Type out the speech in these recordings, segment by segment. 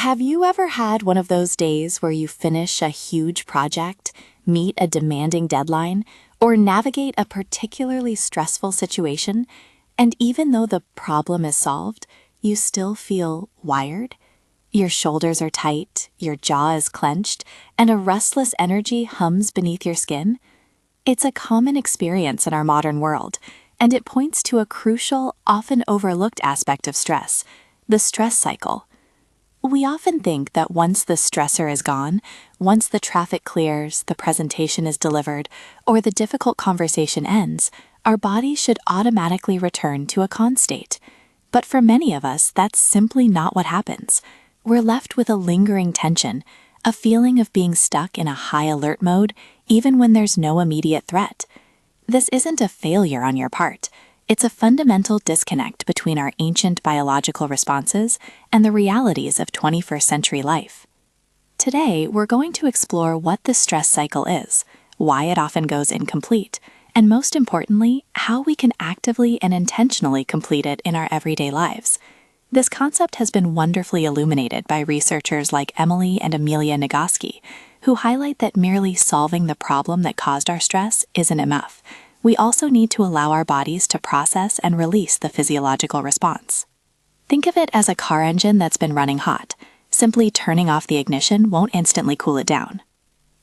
Have you ever had one of those days where you finish a huge project, meet a demanding deadline, or navigate a particularly stressful situation, and even though the problem is solved, you still feel wired? Your shoulders are tight, your jaw is clenched, and a restless energy hums beneath your skin? It's a common experience in our modern world, and it points to a crucial, often overlooked aspect of stress, the stress cycle. We often think that once the stressor is gone, once the traffic clears, the presentation is delivered, or the difficult conversation ends, our body should automatically return to a calm state. But for many of us, that's simply not what happens. We're left with a lingering tension, a feeling of being stuck in a high alert mode, even when there's no immediate threat. This isn't a failure on your part. It's a fundamental disconnect between our ancient biological responses and the realities of 21st century life. Today, we're going to explore what the stress cycle is, why it often goes incomplete, and most importantly, how we can actively and intentionally complete it in our everyday lives. This concept has been wonderfully illuminated by researchers like Emily and Amelia Nagoski, who highlight that merely solving the problem that caused our stress isn't enough. We also need to allow our bodies to process and release the physiological response. Think of it as a car engine that's been running hot. Simply turning off the ignition won't instantly cool it down.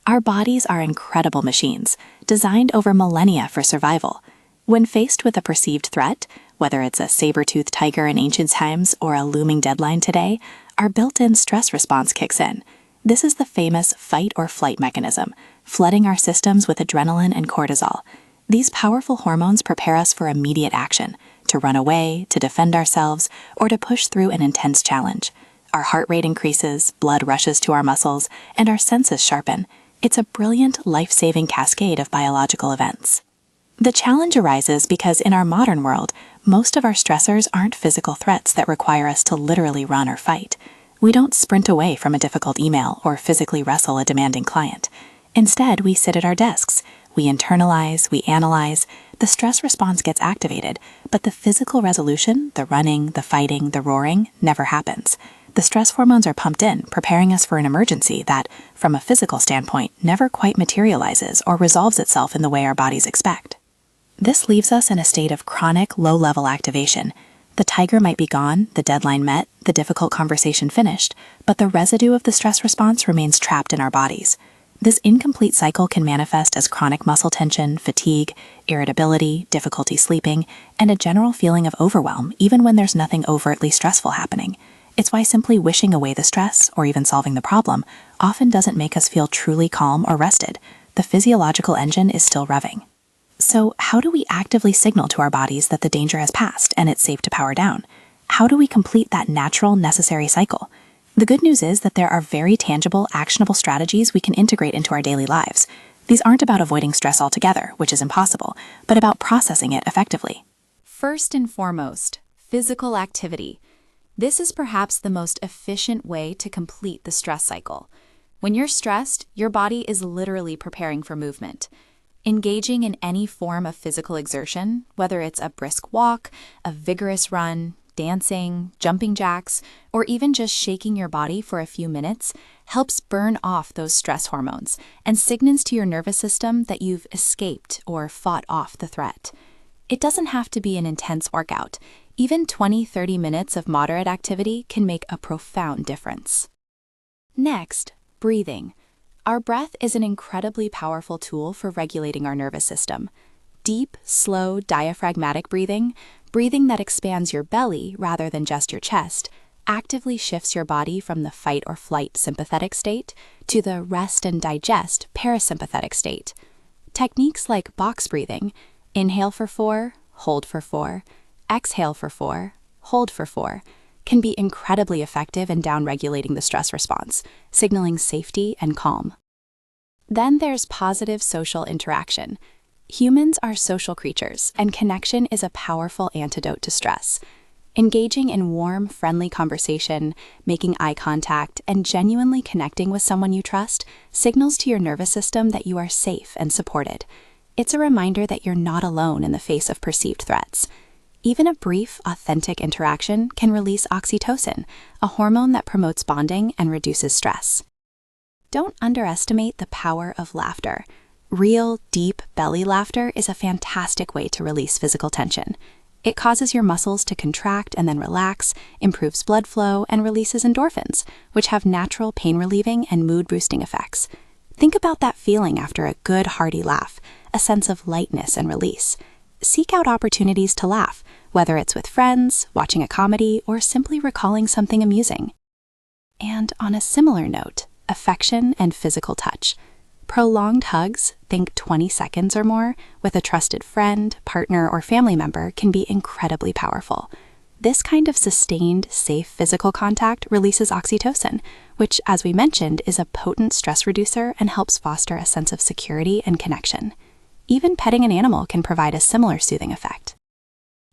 Our bodies are incredible machines, designed over millennia for survival. When faced with a perceived threat, whether it's a saber-toothed tiger in ancient times or a looming deadline today, our built-in stress response kicks in. This is the famous fight or flight mechanism, flooding our systems with adrenaline and cortisol. These powerful hormones prepare us for immediate action, to run away, to defend ourselves, or to push through an intense challenge. Our heart rate increases, blood rushes to our muscles, and our senses sharpen. It's a brilliant, life-saving cascade of biological events. The challenge arises because in our modern world, most of our stressors aren't physical threats that require us to literally run or fight. We don't sprint away from a difficult email or physically wrestle a demanding client. Instead, we sit at our desks. We internalize, we analyze, the stress response gets activated, but the physical resolution, the running, the fighting, the roaring, never happens. The stress hormones are pumped in, preparing us for an emergency that, from a physical standpoint, never quite materializes or resolves itself in the way our bodies expect. This leaves us in a state of chronic, low-level activation. The tiger might be gone, the deadline met, the difficult conversation finished, but the residue of the stress response remains trapped in our bodies. This incomplete cycle can manifest as chronic muscle tension, fatigue, irritability, difficulty sleeping, and a general feeling of overwhelm, even when there's nothing overtly stressful happening. It's why simply wishing away the stress, or even solving the problem, often doesn't make us feel truly calm or rested. The physiological engine is still revving. So, how do we actively signal to our bodies that the danger has passed and it's safe to power down? How do we complete that natural, necessary cycle? The good news is that there are very tangible, actionable strategies we can integrate into our daily lives. These aren't about avoiding stress altogether, which is impossible, but about processing it effectively. First and foremost, physical activity. This is perhaps the most efficient way to complete the stress cycle. When you're stressed, your body is literally preparing for movement. Engaging in any form of physical exertion, whether it's a brisk walk, a vigorous run, dancing, jumping jacks, or even just shaking your body for a few minutes, helps burn off those stress hormones and signals to your nervous system that you've escaped or fought off the threat. It doesn't have to be an intense workout. Even 20-30 minutes of moderate activity can make a profound difference. Next, breathing. Our breath is an incredibly powerful tool for regulating our nervous system. Deep, slow, diaphragmatic breathing that expands your belly rather than just your chest, actively shifts your body from the fight or flight sympathetic state to the rest and digest parasympathetic state. Techniques like box breathing, inhale for 4, hold for 4, exhale for 4, hold for 4, can be incredibly effective in downregulating the stress response, signaling safety and calm. Then there's positive social interaction. Humans are social creatures, and connection is a powerful antidote to stress. Engaging in warm, friendly conversation, making eye contact, and genuinely connecting with someone you trust signals to your nervous system that you are safe and supported. It's a reminder that you're not alone in the face of perceived threats. Even a brief, authentic interaction can release oxytocin, a hormone that promotes bonding and reduces stress. Don't underestimate the power of laughter. Real, deep belly laughter is a fantastic way to release physical tension. It causes your muscles to contract and then relax, improves blood flow, and releases endorphins, which have natural pain-relieving and mood-boosting effects. Think about that feeling after a good, hearty laugh, a sense of lightness and release. Seek out opportunities to laugh, whether it's with friends, watching a comedy, or simply recalling something amusing. And on a similar note, affection and physical touch. Prolonged hugs, think 20 seconds or more, with a trusted friend, partner, or family member can be incredibly powerful. This kind of sustained, safe physical contact releases oxytocin, which, as we mentioned, is a potent stress reducer and helps foster a sense of security and connection. Even petting an animal can provide a similar soothing effect.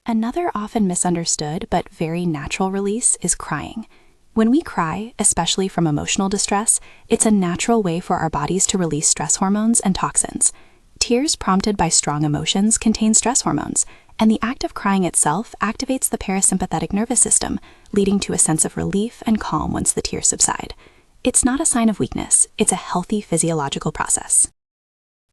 Another often misunderstood but very natural release is crying. When we cry, especially from emotional distress, it's a natural way for our bodies to release stress hormones and toxins. Tears prompted by strong emotions contain stress hormones, and the act of crying itself activates the parasympathetic nervous system, leading to a sense of relief and calm once the tears subside. It's not a sign of weakness, it's a healthy physiological process.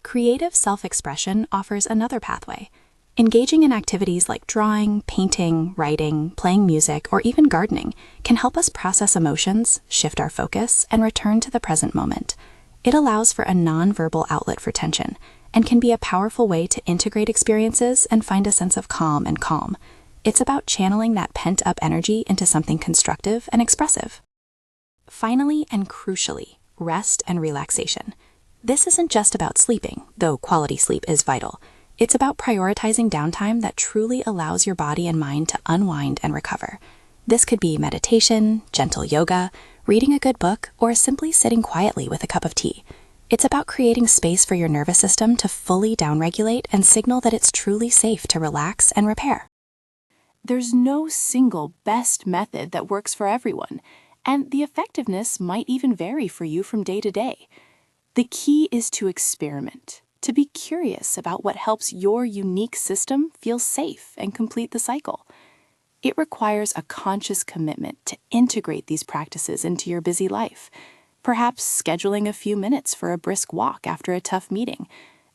Creative self-expression offers another pathway. Engaging in activities like drawing, painting, writing, playing music, or even gardening can help us process emotions, shift our focus, and return to the present moment. It allows for a non-verbal outlet for tension and can be a powerful way to integrate experiences and find a sense of calm and calm. It's about channeling that pent-up energy into something constructive and expressive. Finally, and crucially, rest and relaxation. This isn't just about sleeping, though quality sleep is vital. It's about prioritizing downtime that truly allows your body and mind to unwind and recover. This could be meditation, gentle yoga, reading a good book, or simply sitting quietly with a cup of tea. It's about creating space for your nervous system to fully downregulate and signal that it's truly safe to relax and repair. There's no single best method that works for everyone, and the effectiveness might even vary for you from day to day. The key is to experiment, to be curious about what helps your unique system feel safe and complete the cycle. It requires a conscious commitment to integrate these practices into your busy life, perhaps scheduling a few minutes for a brisk walk after a tough meeting,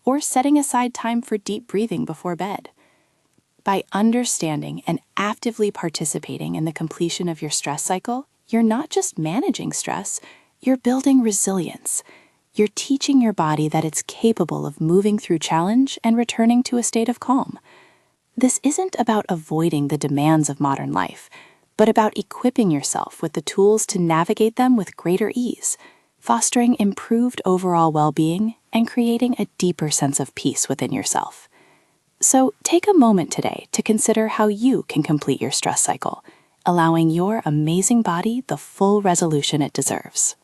or setting aside time for deep breathing before bed. By understanding and actively participating in the completion of your stress cycle, you're not just managing stress, you're building resilience. You're teaching your body that it's capable of moving through challenge and returning to a state of calm. This isn't about avoiding the demands of modern life, but about equipping yourself with the tools to navigate them with greater ease, fostering improved overall well-being and creating a deeper sense of peace within yourself. So take a moment today to consider how you can complete your stress cycle, allowing your amazing body the full resolution it deserves.